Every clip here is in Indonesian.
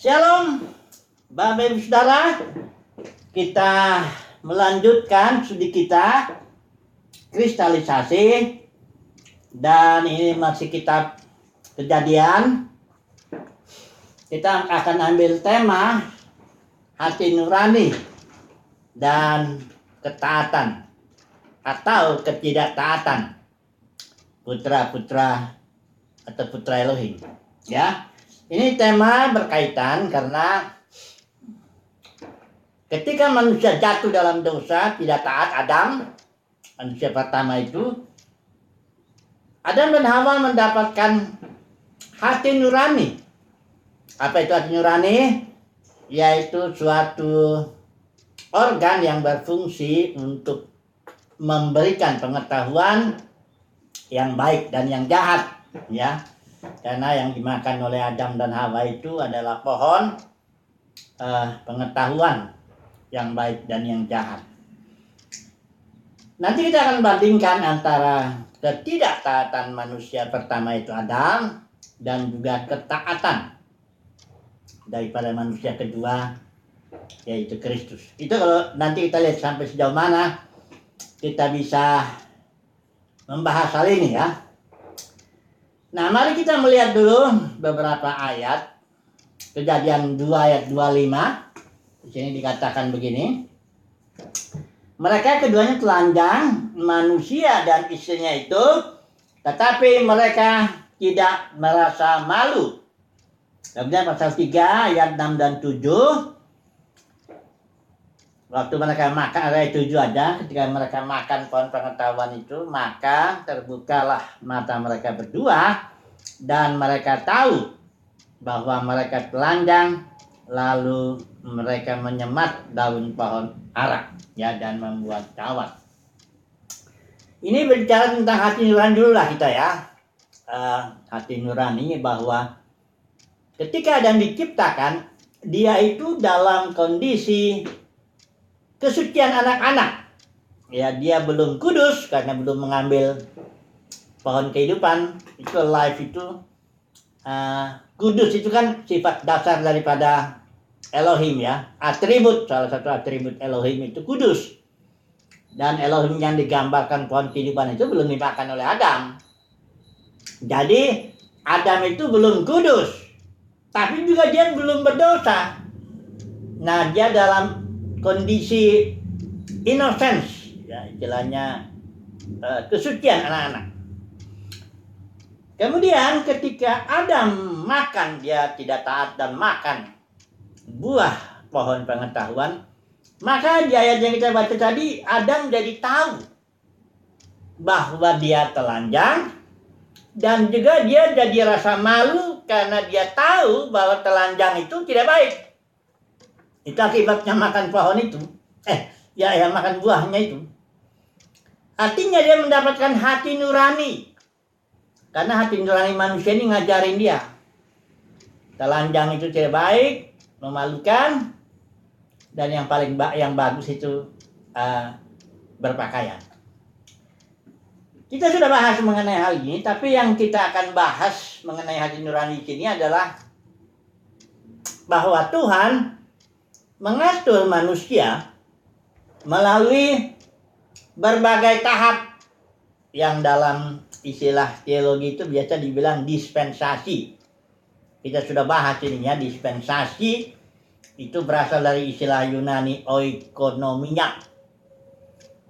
Shalom, Bapak Ibu Saudara. Kita melanjutkan studi kita kristalisasi, dan ini masih kitab Kejadian. Kita akan ambil tema hati nurani dan ketaatan atau ketidaktaatan putra-putra atau putra Elohim. Ya, ini tema berkaitan karena ketika manusia jatuh dalam dosa, tidak taat, Adam, manusia pertama itu, Adam dan Hawa mendapatkan hati nurani. Apa itu hati nurani? Yaitu suatu organ yang berfungsi untuk memberikan pengetahuan yang baik dan yang jahat, ya. Karena yang dimakan oleh Adam dan Hawa itu adalah pohon pengetahuan yang baik dan yang jahat. Nanti kita akan bandingkan antara ketidaktaatan manusia pertama itu Adam dan juga ketaatan daripada manusia kedua yaitu Kristus. Itu kalau nanti kita lihat sampai sejauh mana kita bisa membahas hal ini, ya. Nah, mari kita melihat dulu beberapa ayat. Kejadian 2 ayat 25. Di sini dikatakan begini. Mereka keduanya telanjang, manusia dan istrinya itu, tetapi mereka tidak merasa malu. Kemudian pasal 3 ayat 6 dan 7. Waktu mereka makan, ayat 7 ada, ketika mereka makan pohon pengetahuan itu, maka terbukalah mata mereka berdua, dan mereka tahu bahwa mereka telanjang, lalu mereka menyemat daun pohon ara, ya, dan membuat kawat. Ini berbicara tentang hati nurani dulu lah kita, ya. Hati nurani bahwa ketika Adam diciptakan, dia itu dalam kondisi kesucian anak-anak. Ya, dia belum kudus karena belum mengambil pohon kehidupan. Itu life itu kudus itu kan sifat dasar daripada Elohim, ya. Atribut, salah satu atribut Elohim itu kudus. Dan Elohim yang digambarkan pohon kehidupan itu belum dimakan oleh Adam. Jadi Adam itu belum kudus, tapi juga dia belum berdosa. Nah, dia dalam kondisi innocence, ya, istilahnya kesucian anak-anak. Kemudian ketika Adam makan, dia tidak taat dan makan buah pohon pengetahuan, maka di ayat yang kita baca tadi, Adam jadi tahu bahwa dia telanjang, dan juga dia jadi rasa malu karena dia tahu bahwa telanjang itu tidak baik. Itu akibatnya makan pohon itu. Makan buahnya itu. Artinya dia mendapatkan hati nurani. Karena hati nurani manusia ini ngajarin dia. Telanjang itu tidak baik, memalukan, dan yang paling yang bagus itu berpakaian. Kita sudah bahas mengenai hal ini, tapi yang kita akan bahas mengenai hati nurani ini adalah bahwa Tuhan mengatur manusia melalui berbagai tahap yang dalam istilah teologi itu biasa dibilang dispensasi. Kita sudah bahas ini, ya. Dispensasi itu berasal dari istilah Yunani oikonomia.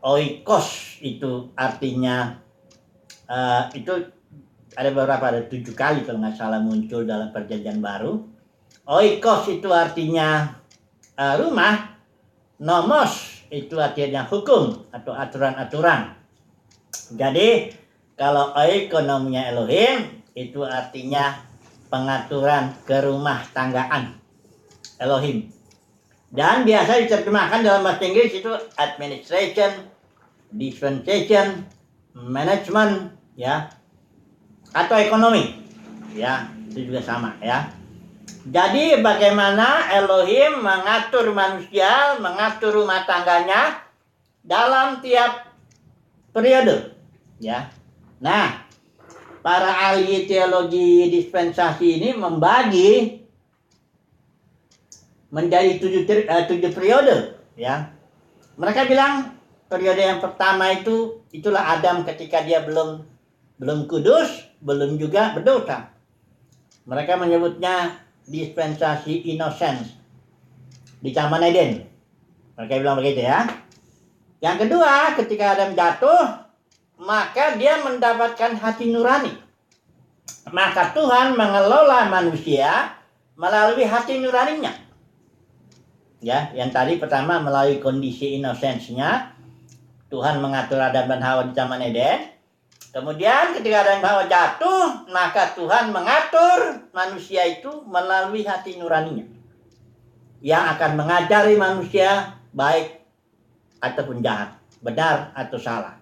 Oikos itu artinya itu ada beberapa, ada 7 kali kalau nggak salah muncul dalam Perjanjian Baru. Oikos itu artinya rumah. Nomos itu artinya hukum atau aturan-aturan. Jadi kalau oikonomia Elohim itu artinya pengaturan kerumah tanggaan Elohim. Dan biasa diterjemahkan dalam bahasa Inggris itu administration, dispensation, management, ya, atau ekonomi, ya, itu juga sama, ya. Jadi bagaimana Elohim mengatur manusia, mengatur rumah tangganya dalam tiap periode, ya. Nah, para ahli teologi dispensasi ini membagi menjadi 7 periode, ya. Mereka bilang periode yang pertama itulah Adam ketika dia belum kudus, belum juga berdosa. Mereka menyebutnya dispensasi innocence di Taman Eden. Mereka bilang begitu, ya. Yang kedua, ketika Adam jatuh, maka dia mendapatkan hati nurani. Maka Tuhan mengelola manusia melalui hati nuraninya. Ya, yang tadi pertama melalui kondisi innocence-nya, Tuhan mengatur Adam dan Hawa di Taman Eden. Kemudian ketika Adam dan Hawa jatuh, maka Tuhan mengatur manusia itu melalui hati nuraninya, yang akan mengajari manusia baik ataupun jahat, benar atau salah,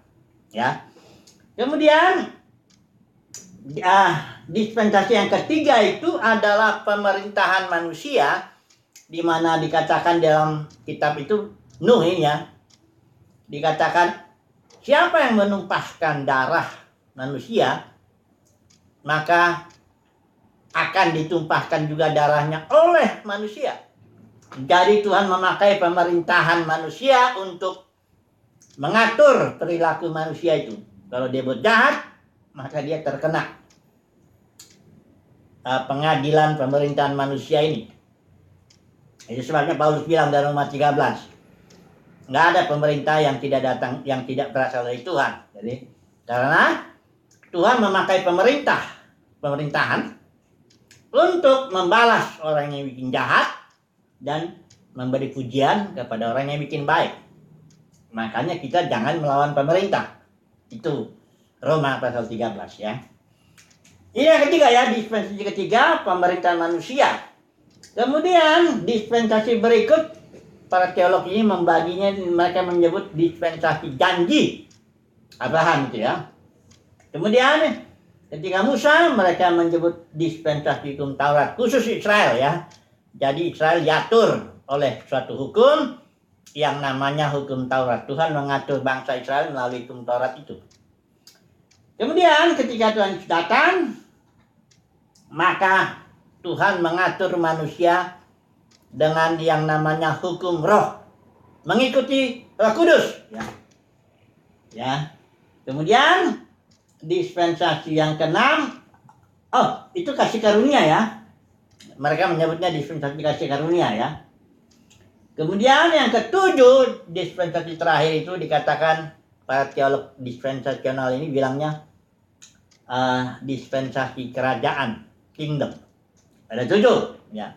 ya. Kemudian dispensasi yang ketiga itu adalah pemerintahan manusia, di mana dikatakan dalam kitab itu Nuh ini, ya, dikatakan siapa yang menumpahkan darah manusia, maka akan ditumpahkan juga darahnya oleh manusia. Jadi Tuhan memakai pemerintahan manusia untuk mengatur perilaku manusia itu. Kalau dia buat jahat, maka dia terkena pengadilan pemerintahan manusia ini. Itu sebabnya Paulus bilang dalam Roma 13, nggak ada pemerintah yang tidak berasal dari Tuhan. Jadi karena Tuhan memakai pemerintahan untuk membalas orang yang bikin jahat dan memberi pujian kepada orang yang bikin baik. Makanya kita jangan melawan pemerintah. Itu Roma pasal 13, ya. Ini yang ketiga, ya, dispensasi ketiga, pemerintahan manusia. Kemudian dispensasi berikut, para teolog ini membaginya, mereka menyebut dispensasi janji Abraham itu, ya. Kemudian ketika Musa, mereka menyebut dispensasi hukum Taurat khusus Israel, ya. Jadi Israel diatur oleh suatu hukum yang namanya hukum Taurat. Tuhan mengatur bangsa Israel melalui hukum Taurat itu. Kemudian ketika Tuhan datang, maka Tuhan mengatur manusia dengan yang namanya hukum roh, mengikuti Roh Kudus, ya. Ya. Kemudian dispensasi yang keenam, itu kasih karunia, ya. Mereka menyebutnya dispensasi kasih karunia, ya. Kemudian yang ketujuh, dispensasi terakhir itu dikatakan para teolog dispensasional ini bilangnya dispensasi kerajaan, kingdom. Ada 7, ya.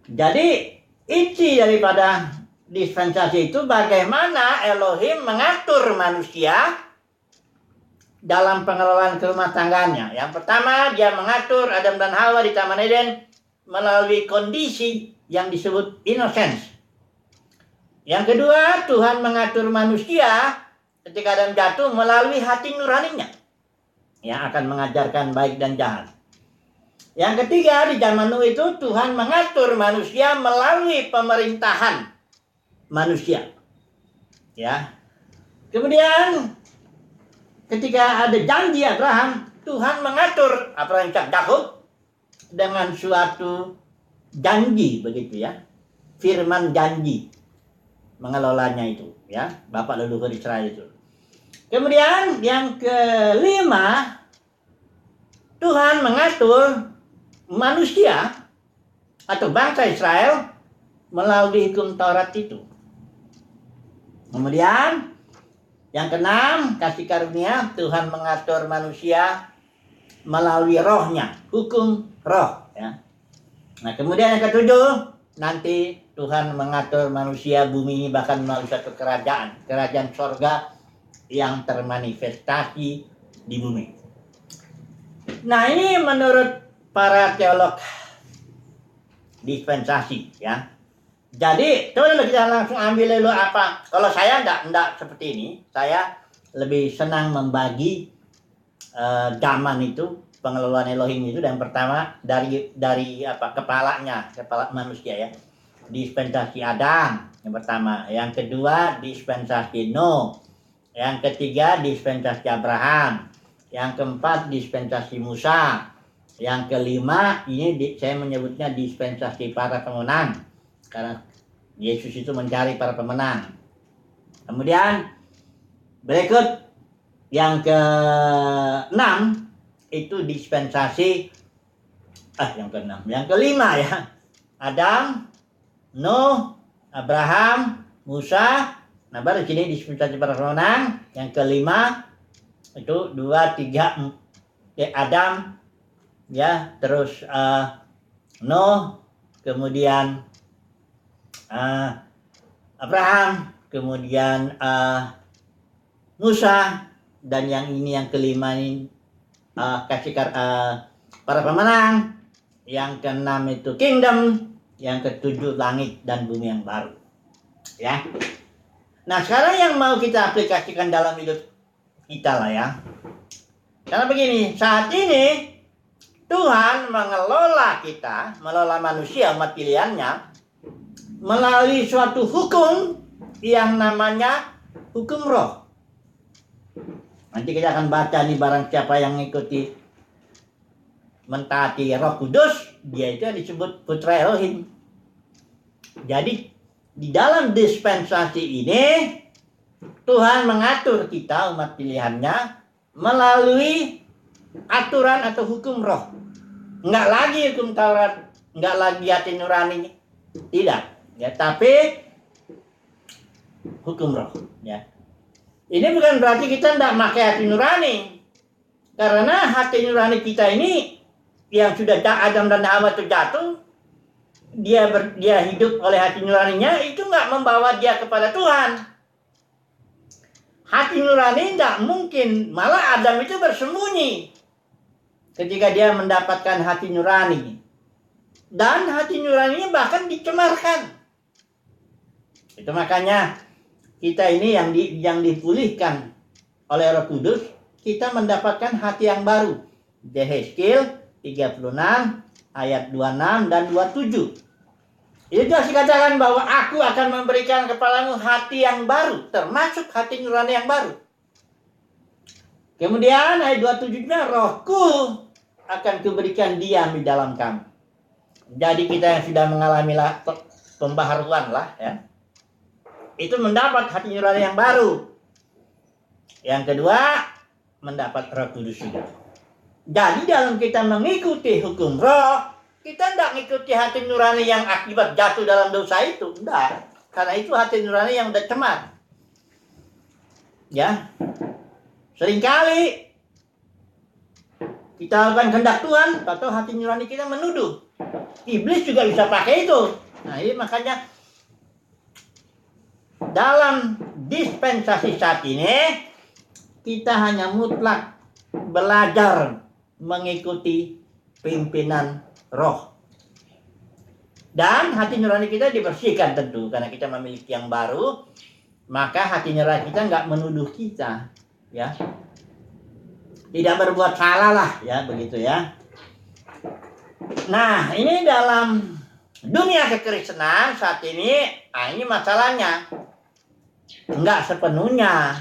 Jadi inti daripada dispensasi itu bagaimana Elohim mengatur manusia dalam pengelolaan rumah tangganya. Yang pertama, dia mengatur Adam dan Hawa di Taman Eden melalui kondisi yang disebut innocence. Yang kedua, Tuhan mengatur manusia ketika Adam jatuh melalui hati nuraninya, yang akan mengajarkan baik dan jahat. Yang ketiga, di zaman Nuh itu Tuhan mengatur manusia melalui pemerintahan manusia, ya. Kemudian ketika ada janji Abraham, Tuhan mengatur Abraham, Ishak, Yakub dengan suatu janji, begitu, ya. Firman janji mengelolanya itu, ya, bapak leluhur Israel itu. Kemudian yang kelima, Tuhan mengatur manusia atau bangsa Israel melalui hukum Taurat itu. Kemudian yang keenam, kasih karunia, Tuhan mengatur manusia melalui rohnya, hukum roh, ya. Nah, kemudian yang ketujuh, nanti Tuhan mengatur manusia bumi ini bahkan melalui satu kerajaan sorga yang termanifestasi di bumi. Nah, ini menurut para teolog dispensasi, ya. Jadi, coba kita langsung ambil dulu apa. Kalau saya enggak seperti ini. Saya lebih senang membagi zaman itu, pengelolaan Elohim itu. Dan pertama dari kepala manusia, ya. Dispensasi Adam yang pertama, yang kedua dispensasi Nuh, yang ketiga dispensasi Abraham, yang keempat dispensasi Musa, yang kelima ini saya menyebutnya dispensasi para pemenang, Karena Yesus itu mencari para pemenang. Kemudian berikut yang ke-6 itu dispensasi yang kelima ya. Adam, Nuh, Abraham, Musa. Nah, baru sini dispensasi para pemenang. Yang kelima itu 2, 3 Adam ya, terus Nuh, kemudian Abraham, kemudian Musa, dan yang ini yang kelima ini para pemenang. Yang keenam itu kingdom, yang ketujuh langit dan bumi yang baru. Ya. Nah, sekarang yang mau kita aplikasikan dalam hidup kita lah ya. Karena begini, saat ini Tuhan mengelola kita, mengelola manusia umat pilihannya melalui suatu hukum yang namanya hukum roh. Nanti kita akan baca nih, barang siapa yang mengikuti mentaati Roh Kudus, dia itu disebut putra Elohim. Jadi di dalam dispensasi ini Tuhan mengatur kita umat pilihannya melalui aturan atau hukum roh. Enggak lagi hukum Taurat, enggak lagi hati nurani, tidak ya, tapi hukum roh ya. Ini bukan berarti kita tidak pakai hati nurani, karena hati nurani kita ini yang sudah Adam dan Hawa itu jatuh, dia hidup oleh hati nuraninya, itu nggak membawa dia kepada Tuhan. Hati nurani tidak mungkin, malah Adam itu bersembunyi ketika dia mendapatkan hati nurani, dan hati nuraninya bahkan dicemarkan. Itu makanya kita ini yang dipulihkan oleh Roh Kudus, kita mendapatkan hati yang baru. Yehezkiel 36 ayat 26 dan 27. Itu dikatakan bahwa aku akan memberikan kepadamu hati yang baru, termasuk hati nurani yang baru. Kemudian ayat 27-nya, Rohku akan kuberikan diam di dalam kamu. Jadi kita yang sudah mengalami pembaharuan lah ya, itu mendapat hati nurani yang baru. Yang kedua, mendapat Roh Kudus juga. Jadi dalam kita mengikuti hukum roh, kita tidak mengikuti hati nurani yang akibat jatuh dalam dosa itu. Tidak. Karena itu hati nurani yang udah cemar. Ya. Seringkali kita lakukan kehendak Tuhan, atau hati nurani kita menuduh. Iblis juga bisa pakai itu. Nah, ini makanya dalam dispensasi saat ini kita hanya mutlak belajar mengikuti pimpinan roh. Dan hati nurani kita dibersihkan tentu, karena kita memiliki yang baru, maka hati nurani kita nggak menuduh kita, ya, tidak berbuat salah lah, ya, begitu ya. Nah, ini dalam dunia kekristenan saat ini, ini masalahnya nggak sepenuhnya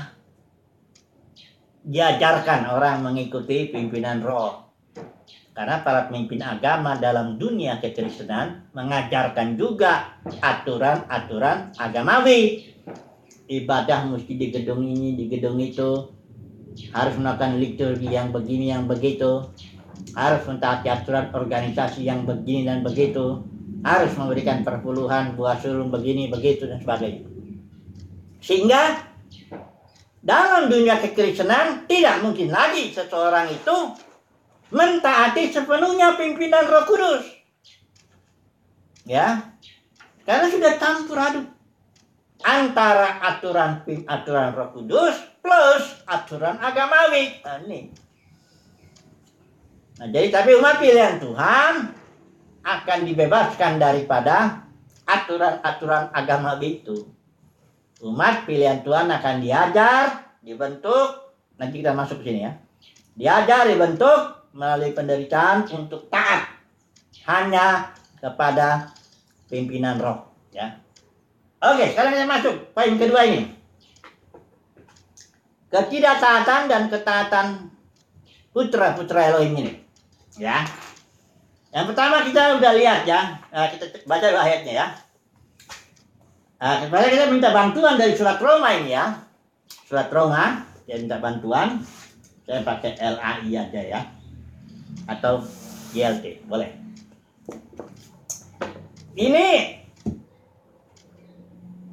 diajarkan orang mengikuti pimpinan roh. Karena para pemimpin agama dalam dunia kekristenan mengajarkan juga aturan-aturan agamawi. Ibadah mesti di gedung ini, di gedung itu. Harus melakukan liturgi yang begini, yang begitu. Harus mentaati aturan organisasi yang begini dan begitu. Harus memberikan perpuluhan, buah sulung begini, begitu, dan sebagainya. Sehingga dalam dunia kekristenan tidak mungkin lagi seseorang itu mentaati sepenuhnya pimpinan Roh Kudus. Ya. Karena sudah campur aduk antara aturan Roh Kudus plus aturan agamawi. Nah, jadi tapi umat pilihan Tuhan akan dibebaskan daripada aturan-aturan agamawi itu. Umat pilihan Tuhan akan diajar, dibentuk, nanti kita masuk ke sini ya. Diajar, dibentuk melalui penderitaan untuk taat hanya kepada pimpinan roh, ya. Oke, sekarang kita masuk poin kedua ini. Ketidaktaatan dan ketaatan putra-putra Elohim ini, ya. Yang pertama kita udah lihat ya. Nah, kita baca ayatnya ya. Kepada kita minta bantuan dari surat Roma ini ya. Surat Roma, dia minta bantuan. Saya pakai LAI aja ya. Atau GLT, boleh. Ini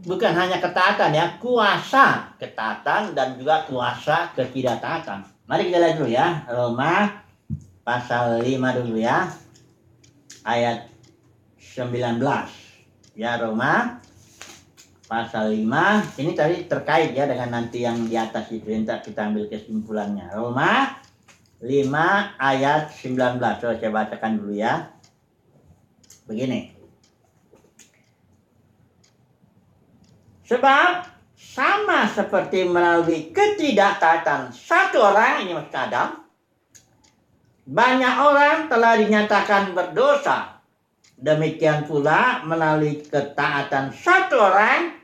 bukan hanya ketaatan ya, kuasa ketaatan dan juga kuasa ketidaktaatan. Mari kita lihat dulu ya, Roma pasal 5 dulu ya. Ayat 19. Ya, Roma pasal 5, ini tadi terkait ya dengan nanti yang di atas itu, kita ambil kesimpulannya. Roma 5 ayat 19. Coba saya bacakan dulu ya. Begini. Sebab sama seperti melalui ketidaktaatan satu orang, ini maksud Adam, banyak orang telah dinyatakan berdosa. Demikian pula melalui ketaatan satu orang,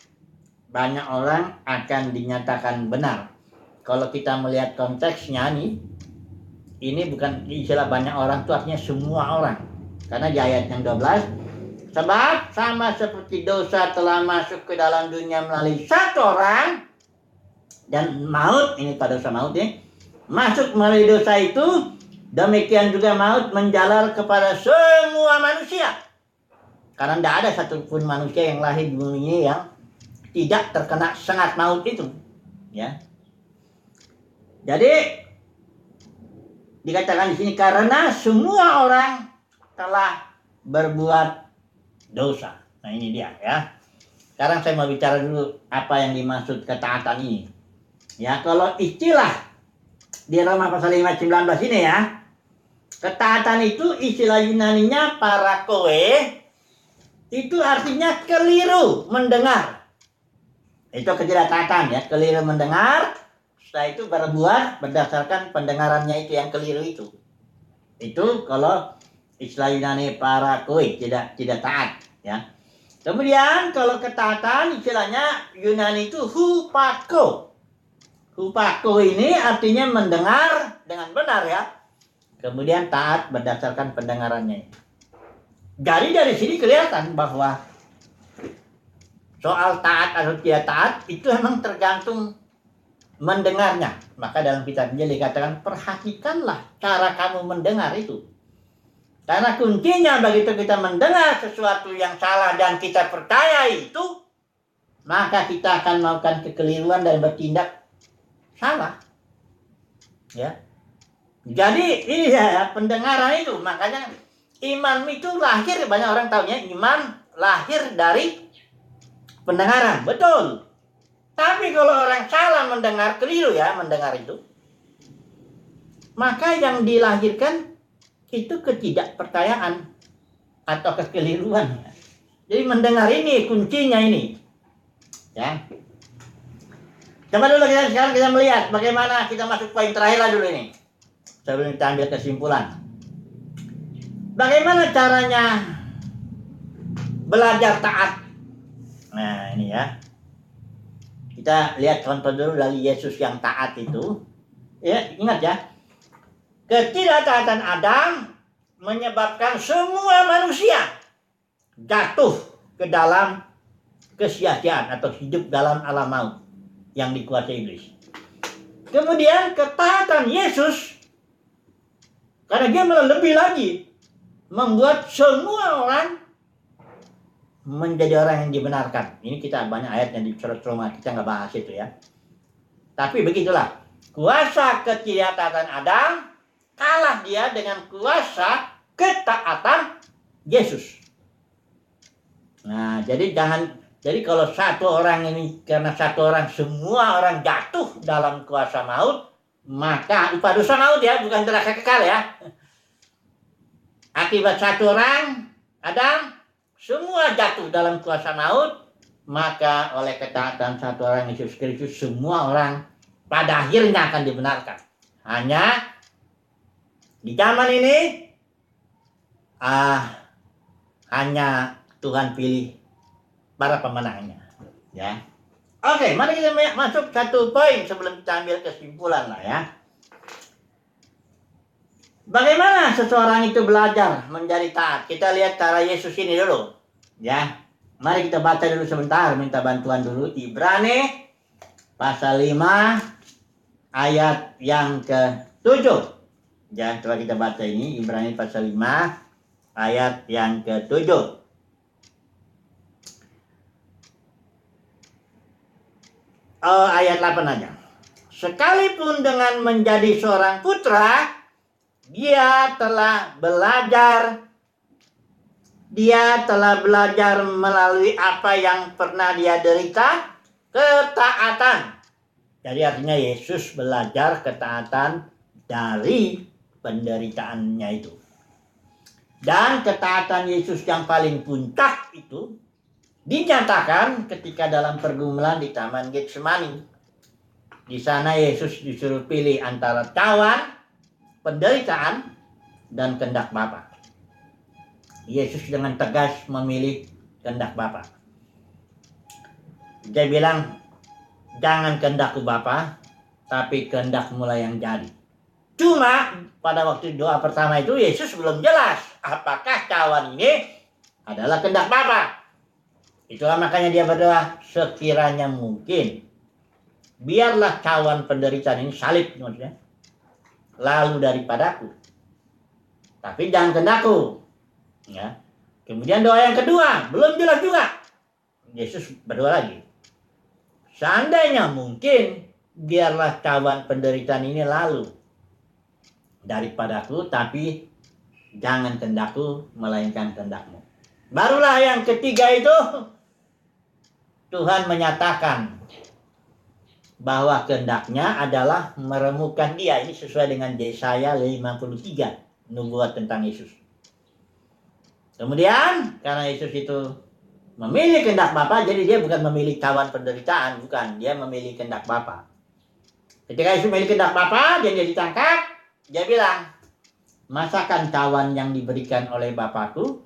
banyak orang akan dinyatakan benar. Kalau kita melihat konteksnya nih, ini bukan istilah banyak orang itu artinya semua orang. Karena di ayat yang 12, sebab sama seperti dosa telah masuk ke dalam dunia melalui satu orang, dan maut, ini pada dosa maut ya, masuk melalui dosa itu, demikian juga maut menjalar kepada semua manusia. Karena tidak ada satupun manusia yang lahir di bumi ini yang tidak terkena sengat maut itu. Ya. Jadi dikatakan di sini karena semua orang telah berbuat dosa. Nah ini dia ya. Sekarang saya mau bicara dulu apa yang dimaksud ketaatan ini. Ya, kalau istilah di Roma pasal 5 19 ini ya, ketaatan itu istilah Yunaninya parakoe, itu artinya keliru mendengar. Itu ketidaktaatan ya, keliru mendengar, setelah itu berbuat berdasarkan pendengarannya itu yang keliru itu. Itu kalau istilah Yunani parakoe, tidak taat ya. Kemudian kalau ketaatan istilahnya Yunani itu hupako. Hupako ini artinya mendengar dengan benar ya. Kemudian taat berdasarkan pendengarannya. Jadi dari sini kelihatan bahwa soal taat atau tidak taat itu memang tergantung mendengarnya. Maka dalam kitab Injil dikatakan perhatikanlah cara kamu mendengar itu. Karena kuncinya begitu kita mendengar sesuatu yang salah dan kita percaya itu, maka kita akan melakukan kekeliruan dan bertindak salah. Ya. Jadi iya pendengaran itu, makanya iman itu lahir, banyak orang tahunya iman lahir dari pendengaran, betul. Tapi kalau orang salah mendengar, keliru ya mendengar itu, maka yang dilahirkan itu ketidakpercayaan atau kekeliruan. Jadi mendengar ini kuncinya ini. Ya. Coba dulu sekarang kita melihat bagaimana kita masuk poin terakhir lah dulu ini. Sebelum kita ambil kesimpulan. Bagaimana caranya belajar taat? Nah ini ya. Kita lihat contoh dulu dari Yesus yang taat itu. Ya, ingat ya. Ketidaktaatan Adam menyebabkan semua manusia jatuh ke dalam kesia-siaan atau hidup dalam alam maut yang dikuasai iblis. Kemudian ketaatan Yesus, karena dia malah lebih lagi membuat semua orang menjadi orang yang dibenarkan. Ini kita banyak ayatnya di surat Roma, kita nggak bahas itu ya. Tapi begitulah, kuasa ketidaktaatan Adam kalah dia dengan kuasa ketaatan Yesus. Nah, jadi kalau satu orang ini, karena satu orang, semua orang jatuh dalam kuasa maut, maka upah dosa maut ya, bukan neraka kekal ya. Akibat satu orang, Adam, semua jatuh dalam kuasa maut, maka oleh ketaatan satu orang Yesus Kristus, semua orang pada akhirnya akan dibenarkan. Hanya di zaman ini, hanya Tuhan pilih para pemenangnya. Ya. Oke, mari kita masuk satu poin sebelum kita ambil kesimpulan lah ya. Bagaimana seseorang itu belajar menjadi taat? Kita lihat cara Yesus ini dulu. Ya. Mari kita baca dulu sebentar, minta bantuan dulu. Ibrani pasal 5 ayat yang ke-7. Ya, coba kita baca ini. Ibrani pasal 5 ayat yang ke-7. Ayat 8 aja. Sekalipun dengan menjadi seorang putra, dia telah belajar melalui apa yang pernah dia derita, ketaatan. Jadi artinya Yesus belajar ketaatan dari penderitaannya itu. Dan ketaatan Yesus yang paling puncak itu dinyatakan ketika dalam pergumulan di Taman Getsemani. Di sana Yesus disuruh pilih antara cawan, penderitaan, dan kehendak Bapa. Yesus dengan tegas memilih kehendak Bapa. Dia bilang, jangan kehendakku Bapa, tapi kehendakmu lah yang jadi. Cuma pada waktu doa pertama itu Yesus belum jelas apakah cawan ini adalah kehendak Bapa. Itulah makanya dia berdoa, sekiranya mungkin biarlah cawan penderitaan ini, salib maksudnya, lalu daripadaku, tapi jangan kehendakku. Ya. Kemudian doa yang kedua, belum jelas juga. Yesus berdoa lagi. Seandainya mungkin, biarlah cawan penderitaan ini lalu daripadaku, tapi jangan kehendakku, melainkan kehendakmu. Barulah yang ketiga itu, Tuhan menyatakan bahwa kehendaknya adalah meremukkan dia. Ini sesuai dengan Yesaya 53, nubuat tentang Yesus. Kemudian karena Yesus itu memilih kehendak Bapa, jadi dia bukan memilih cawan penderitaan, bukan. Dia memilih kehendak Bapa. Ketika Yesus memilih kehendak Bapa, dia ditangkap, dia bilang, masakan cawan yang diberikan oleh Bapakku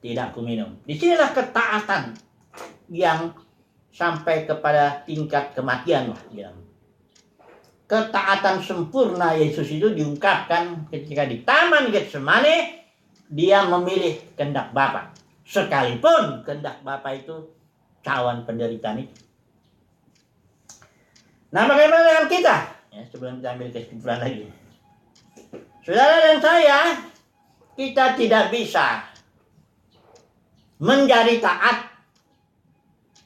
tidak kuminum. Disinilah ketaatan yang sampai kepada tingkat kematian lah. Ketaatan sempurna Yesus itu diungkapkan ketika di Taman Getsemani. Dia memilih kehendak Bapa, sekalipun kehendak Bapa itu cawan penderitaan itu. Nah, bagaimana dengan kita? Ya, sebelum kita ambil kesimpulan lagi, saudara dan saya, kita tidak bisa menjadi taat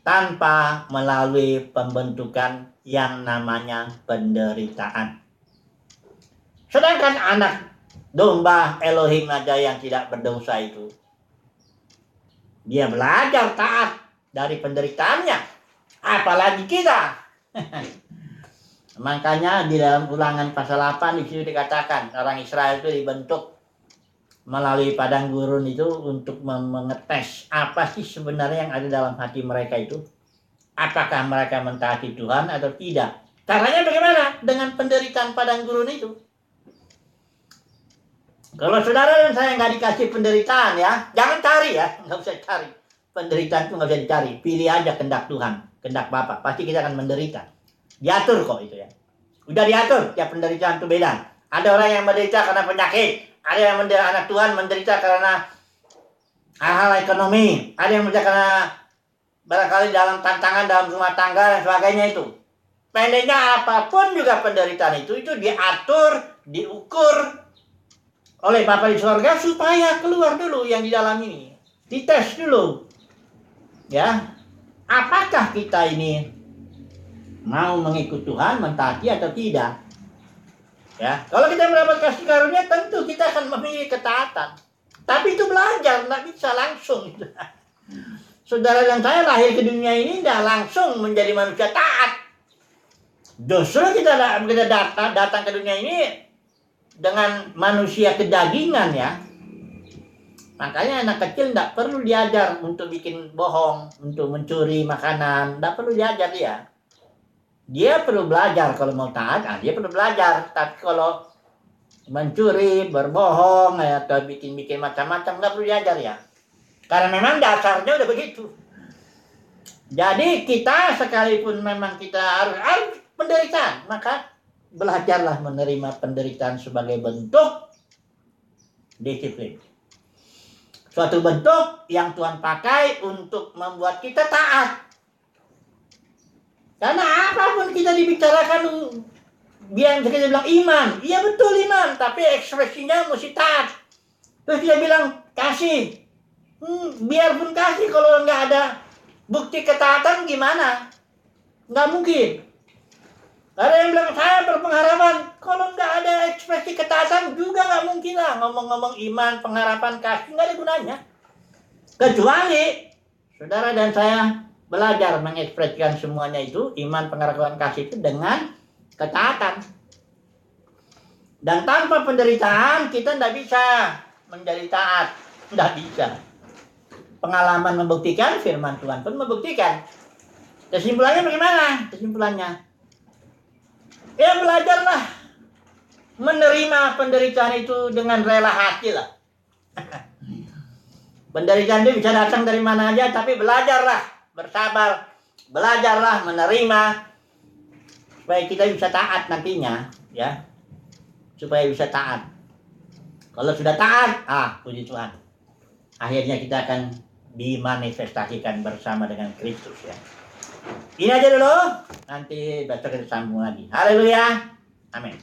tanpa melalui pembentukan yang namanya penderitaan. Sedangkan anak domba Elohim aja yang tidak berdosa itu, dia belajar taat dari penderitaannya, apalagi kita. Makanya di dalam Ulangan pasal 8 di situ dikatakan orang Israel itu dibentuk melalui padang gurun itu untuk mengetes apa sih sebenarnya yang ada dalam hati mereka itu, apakah mereka mentaati Tuhan atau tidak. Caranya bagaimana? Dengan penderitaan padang gurun itu. Kalau saudara dan saya nggak dikasih penderitaan ya, jangan cari ya, nggak usah cari. Penderitaan itu nggak bisa dicari, pilih aja kehendak Tuhan, kehendak Bapa. Pasti kita akan menderita. Diatur kok itu ya. Udah diatur, tiap penderitaan itu beda. Ada orang yang menderita karena penyakit, ada yang menderita, anak Tuhan menderita karena hal-hal ekonomi, ada yang menderita karena barangkali dalam tantangan dalam rumah tangga dan sebagainya itu. Pendeknya apapun juga penderitaan itu diatur, diukur oleh Bapa di surga supaya keluar dulu yang di dalam ini. Dites dulu. Ya. Apakah kita ini mau mengikut Tuhan, mentaati atau tidak? Ya. Kalau kita mendapat kasih karunia, tentu kita akan memilih ketaatan. Tapi itu belajar, tidak bisa langsung. Saudara dan saya lahir ke dunia ini tidak langsung menjadi manusia taat. Justru kita datang ke dunia ini dengan manusia kedagingan ya. Makanya anak kecil tidak perlu diajar untuk bikin bohong, untuk mencuri makanan, tidak perlu diajar dia. Dia perlu belajar kalau mau taat, dia perlu belajar. Tapi kalau mencuri, berbohong, atau bikin macam-macam, tidak perlu diajar ya. Karena memang dasarnya udah begitu. Jadi kita sekalipun memang kita harus penderitaan, maka belajarlah menerima penderitaan sebagai bentuk disiplin. suatu bentuk yang Tuhan pakai untuk membuat kita taat. Karena apapun kita dibicarakan, biar kita bilang iman, iya betul iman, tapi ekspresinya mesti taat. Terus dia bilang kasih, biarpun kasih kalau nggak ada bukti ketaatan gimana? Nggak mungkin. Ada yang bilang saya berpengharapan, kalau nggak ada ekspresi ketaatan juga nggak mungkin lah ngomong-ngomong iman, pengharapan, kasih, nggak ada gunanya. Kecuali saudara dan saya belajar mengekspresikan semuanya itu, iman, pengharapan, kasih itu dengan ketaatan. Dan tanpa penderitaan kita tidak bisa menjadi taat, tidak bisa. Pengalaman membuktikan, firman Tuhan pun membuktikan. Kesimpulannya bagaimana? Kesimpulannya, ya belajarlah menerima penderitaan itu dengan rela hati lah. Penderitaan itu bisa datang dari mana aja, tapi belajarlah bersabar, belajarlah menerima supaya kita bisa taat nantinya, ya. Supaya bisa taat. Kalau sudah taat, puji Tuhan. Akhirnya kita akan dimanifestasikan bersama dengan Kristus, ya. Ini aja dulu, nanti besok kita sambung lagi. Haleluya. Amin.